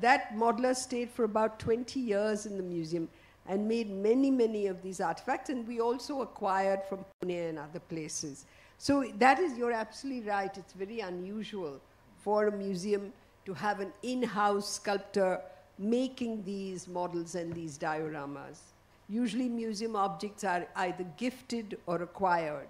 that modeler stayed for about 20 years in the museum and made many of these artifacts, and we also acquired from Pune and other places. So that is, you're absolutely right, it's very unusual for a museum to have an in-house sculptor making these models and these dioramas. Usually museum objects are either gifted or acquired.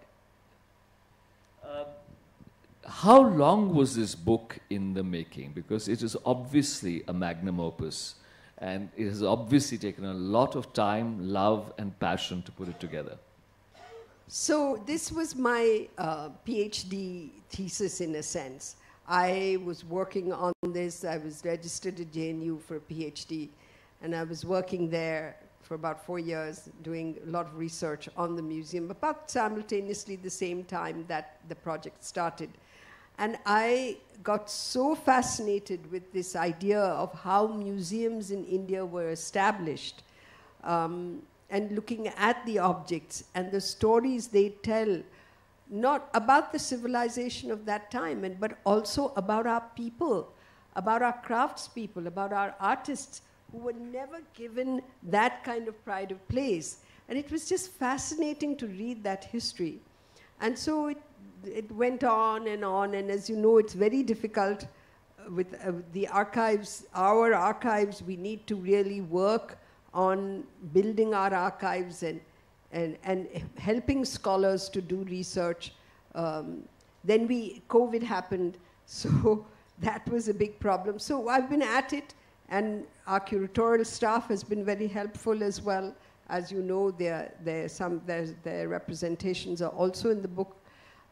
How long was this book in the making? Because it is obviously a magnum opus, and it has obviously taken a lot of time, love, and passion to put it together. So this was my PhD thesis, in a sense. I was working on this. I was registered at JNU for a PhD, and I was working there for about 4 years, doing a lot of research on the museum, about simultaneously the same time that the project started. And I got so fascinated with this idea of how museums in India were established, and looking at the objects and the stories they tell, not about the civilization of that time, but also about our people, about our craftspeople, about our artists who were never given that kind of pride of place. And it was just fascinating to read that history. And so it went on, and as you know, it's very difficult with the archives, our archives. We need to really work on building our archives and helping scholars to do research. Then COVID happened, so that was a big problem. So I've been at it, and our curatorial staff has been very helpful as well. As you know, their representations are also in the book.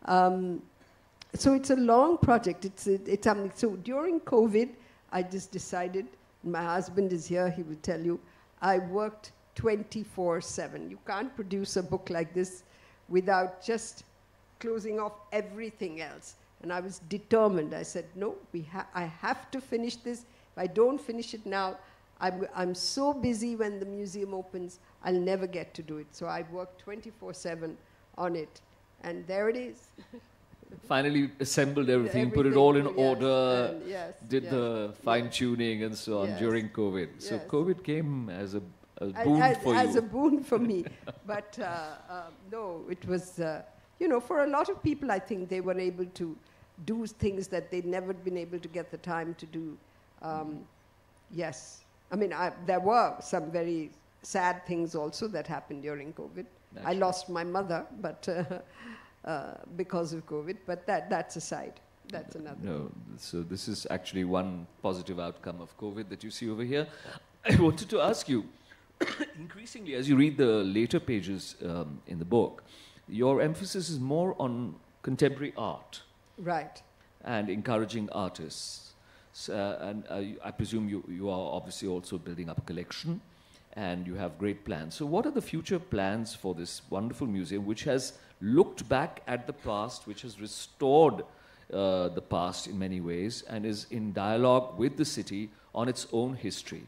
So it's a long project. So during COVID, I just decided, my husband is here, he will tell you, I worked 24/7. You can't produce a book like this without just closing off everything else. And I was determined. I said, no, I have to finish this. If I don't finish it now, I'm so busy when the museum opens, I'll never get to do it. So I worked 24/7 on it. And there it is. Finally assembled everything, put it all in order, did the fine-tuning and so on during COVID. So COVID came as a boon for you. As a boon for me. But no, it was, you know, for a lot of people, I think they were able to do things that they'd never been able to get the time to do. Yes. I mean, there were some very sad things also that happened during COVID. Naturally. I lost my mother, but because of COVID, but that's aside. That's another. No, so this is actually one positive outcome of COVID that you see over here. I wanted to ask you, increasingly, as you read the later pages in the book, your emphasis is more on contemporary art Right. and encouraging artists. I presume you are obviously also building up a collection and you have great plans. So what are the future plans for this wonderful museum which has looked back at the past, which has restored the past in many ways and is in dialogue with the city on its own history?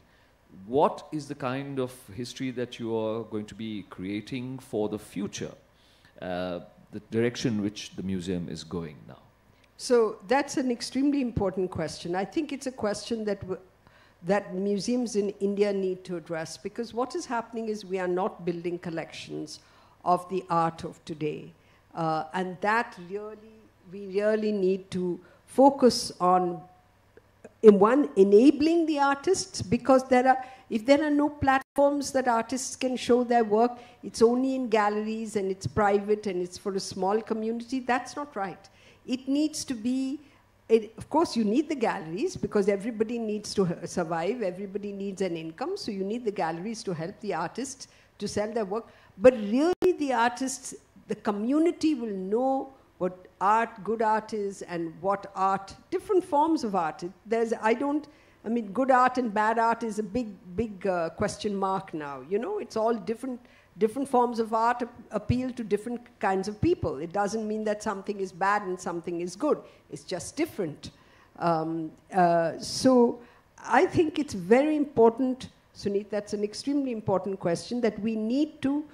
What is the kind of history that you are going to be creating for the future, the direction which the museum is going now? So that's an extremely important question. I think it's a question that museums in India need to address, because what is happening is we are not building collections of the art of today. And that we really need to focus on, in one, enabling the artists, because if there are no platforms that artists can show their work, it's only in galleries and it's private and it's for a small community, that's not right. It needs to be, of course you need the galleries because everybody needs to survive, everybody needs an income, so you need the galleries to help the artists to sell their work. But really the artists, the community will know what good art is and what art, different forms of art. Good art and bad art is a big question mark now. You know, it's all different forms of art appeal to different kinds of people. It doesn't mean that something is bad and something is good. It's just different. So I think it's very important, Sunit, that's an extremely important question, that we need to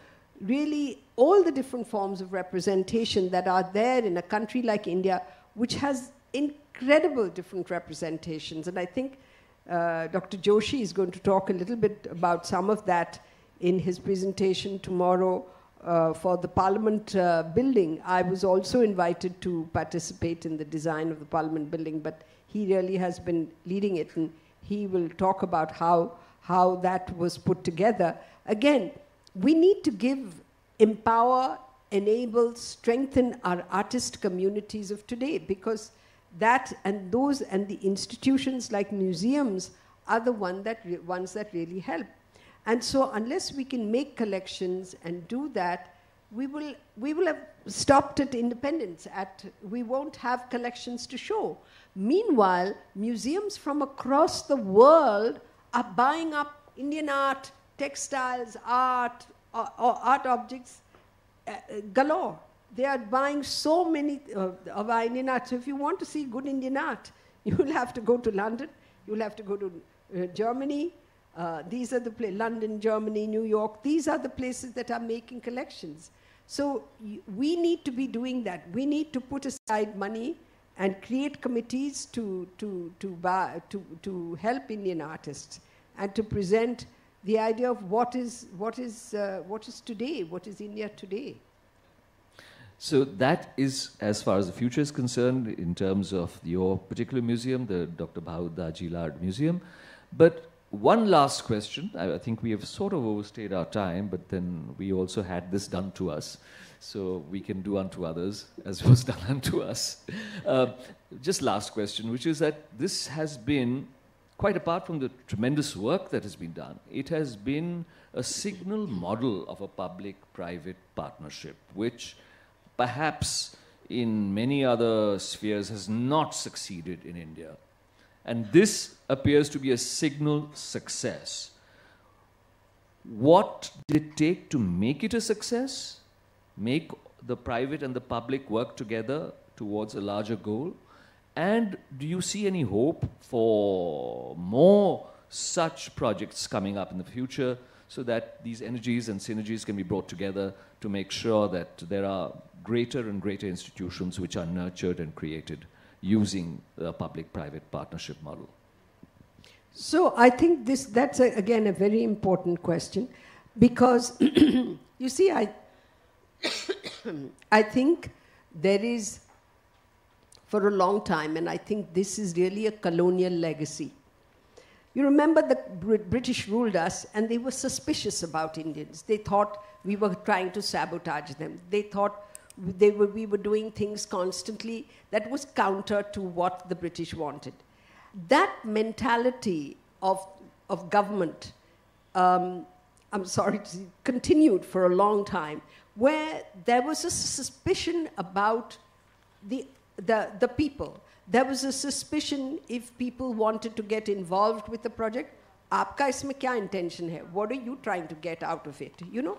really, all the different forms of representation that are there in a country like India, which has incredible different representations. And I think Dr. Joshi is going to talk a little bit about some of that in his presentation tomorrow for the Parliament building. I was also invited to participate in the design of the Parliament building, but he really has been leading it, and he will talk about how that was put together. Again, we need to empower, enable, strengthen our artist communities of today, because that and the institutions like museums are the ones that really help. And so unless we can make collections and do that, we will have stopped at independence. We won't have collections to show. Meanwhile, museums from across the world are buying up Indian art, textiles, art, or art objects galore. They are buying so many of our Indian art. So if you want to see good Indian art, you will have to go to London, you will have to go to Germany. These are the London, Germany, New York. These are the places that are making collections. So we need to be doing that. We need to put aside money and create committees to help Indian artists and to present the idea of what is today, what is India today. So that is, as far as the future is concerned, in terms of your particular museum, the Dr. Bhau Daji Lad Museum. But one last question. I think we have sort of overstayed our time, but then we also had this done to us. So we can do unto others as was done unto us. Just last question, which is that this has been, quite apart from the tremendous work that has been done, it has been a signal model of a public-private partnership, which perhaps in many other spheres has not succeeded in India. And this appears to be a signal success. What did it take to make it a success? Make the private and the public work together towards a larger goal? And do you see any hope for more such projects coming up in the future so that these energies and synergies can be brought together to make sure that there are greater and greater institutions which are nurtured and created using the public-private partnership model? So I think that's again a very important question, because you see, I think there is, for a long time, and I think this is really a colonial legacy. You remember the British ruled us, and they were suspicious about Indians. They thought we were trying to sabotage them. They thought we were doing things constantly that was counter to what the British wanted. That mentality of government, I'm sorry to say, continued for a long time, where there was a suspicion about the people. There was a suspicion if people wanted to get involved with the project, aapka isme kya intention hai? What are you trying to get out of it? You know,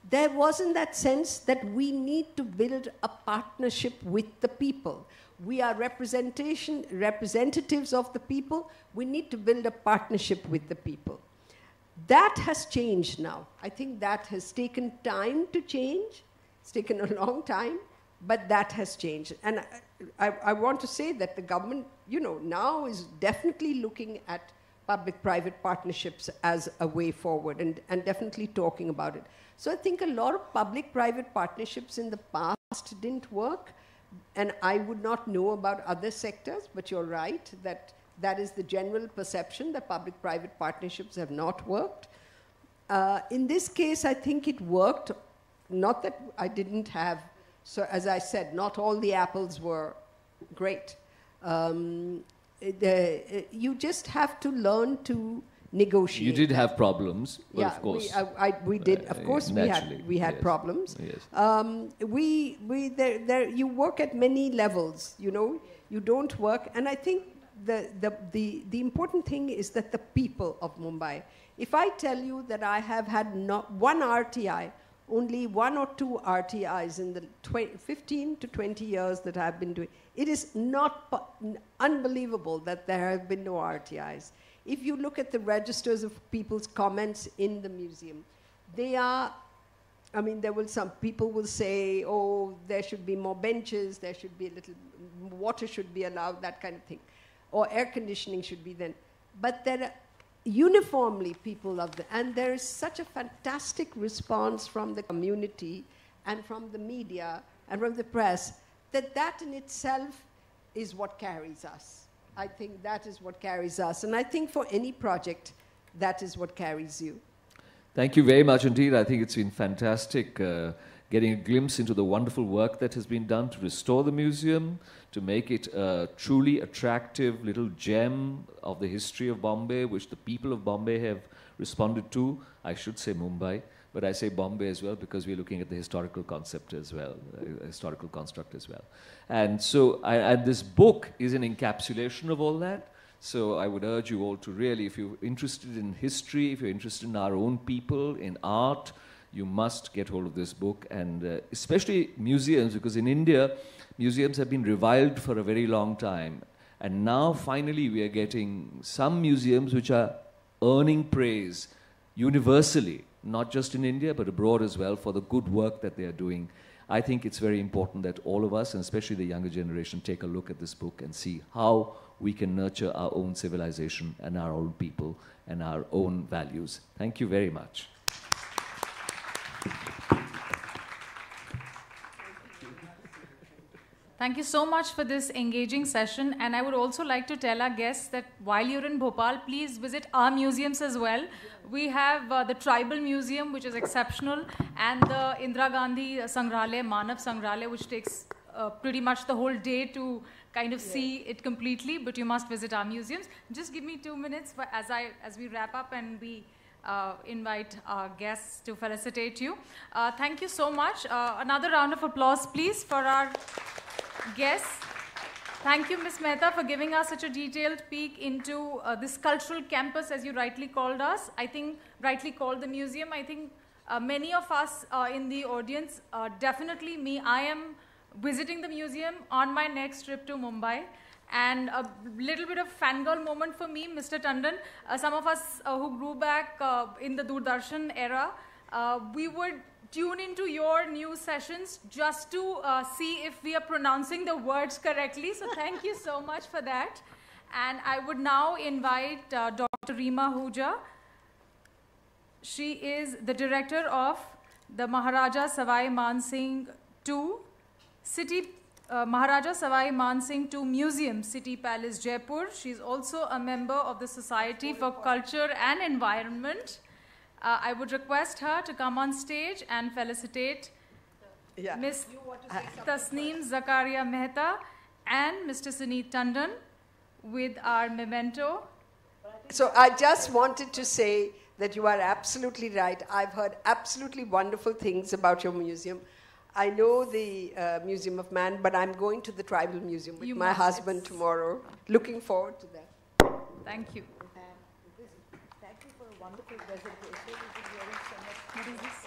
there wasn't that sense that we need to build a partnership with the people. We are representatives of the people. We need to build a partnership with the people. That has changed now. I think that has taken time to change. It's taken a long time, but that has changed. And I want to say that the government, you know, now is definitely looking at public-private partnerships as a way forward and definitely talking about it. So I think a lot of public-private partnerships in the past didn't work, and I would not know about other sectors, but you're right that that is the general perception, that public-private partnerships have not worked. In this case, I think it worked. Not that I didn't have, so as I said, not all the apples were great. You just have to learn to negotiate. You did have problems, but yeah, of course. we did. Of course, we had yes. problems. Yes. You work at many levels. You know, you don't work, and I think the important thing is that the people of Mumbai. If I tell you that I have had not one RTI, only 1 or 2 RTIs in the 15 to 20 years that I've been doing, it is not unbelievable that there have been no RTIs. If you look at the registers of people's comments in the museum, they are, I mean, some people will say, oh, there should be more benches, there should be a little, water should be allowed, that kind of thing. Or air conditioning should be then. But there are uniformly people love them. And there is such a fantastic response from the community and from the media and from the press that in itself is what carries us. I think that is what carries us. And I think for any project, that is what carries you. Thank you very much indeed. I think it's been fantastic getting a glimpse into the wonderful work that has been done to restore the museum, to make it a truly attractive little gem of the history of Bombay, which the people of Bombay have responded to. I should say Mumbai, but I say Bombay as well because we're looking at the historical concept as well, historical construct as well. And so, and this book is an encapsulation of all that. So I would urge you all to really, if you're interested in history, if you're interested in our own people, in art, you must get hold of this book, and especially museums, because in India, museums have been reviled for a very long time. And now, finally, we are getting some museums which are earning praise universally, not just in India, but abroad as well, for the good work that they are doing. I think it's very important that all of us, and especially the younger generation, take a look at this book and see how we can nurture our own civilization and our own people and our own values. Thank you very much. Thank you so much for this engaging session, and I would also like to tell our guests that while you're in Bhopal, please visit our museums as well. We have the Tribal Museum, which is exceptional, and the Indira Gandhi Sangrahalaya, Manav Sangrahalaya, which takes pretty much the whole day to kind of see it completely, but you must visit our museums. Just give me 2 minutes as we wrap up and we invite our guests to felicitate you. Thank you so much. Another round of applause, please, for our guests. Thank you, Ms. Mehta, for giving us such a detailed peek into this cultural campus, as you rightly called us. I think, rightly called the museum. I think many of us in the audience, definitely me, I am visiting the museum on my next trip to Mumbai. And a little bit of fangirl moment for me, Mr. Tandon. Some of us who grew back in the Doordarshan era, we would tune into your news sessions just to see if we are pronouncing the words correctly. So thank you so much for that. And I would now invite Dr. Reema Ahuja. She is the director of the Maharaja Savai Mansingh II Maharaja Savai Mansingh II Museum, City Palace, Jaipur. She's also a member of the Society for Culture and Environment. I would request her to come on stage and felicitate Ms. Tasneem Zakaria Mehta and Mr. Sunit Tandon with our memento. So I just wanted to say that you are absolutely right. I've heard absolutely wonderful things about your museum. I know the Museum of Man, but I'm going to the Tribal Museum with my husband tomorrow. Looking forward to that. Thank you. Thank you for a wonderful presentation. What is this?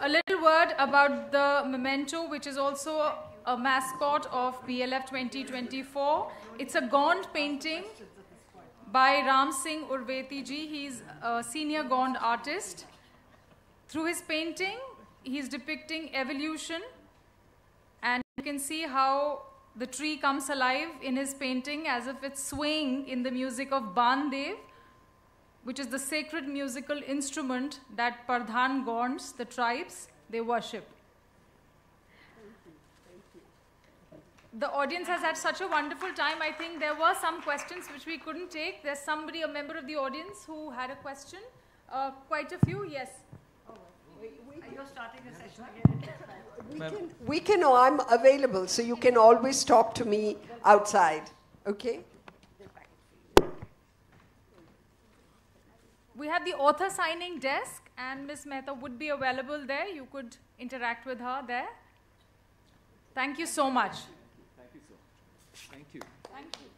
A little word about the memento, which is also a mascot of BLF 2024. It's a Gond painting by Ram Singh Urveti ji. He's a senior Gond artist. Through his painting, he's depicting evolution, and you can see how the tree comes alive in his painting as if it's swaying in the music of Bandev, which is the sacred musical instrument that Pardhan Gonds, the tribes, they worship. The audience has had such a wonderful time. I think there were some questions which we couldn't take. There's somebody, a member of the audience, who had a question. Quite a few, yes. You're starting a session again. I'm available, so you can always talk to me outside, okay? We have the author signing desk, and Ms. Mehta would be available there. You could interact with her there. Thank you so much. Thank you so much. Thank you. Thank you.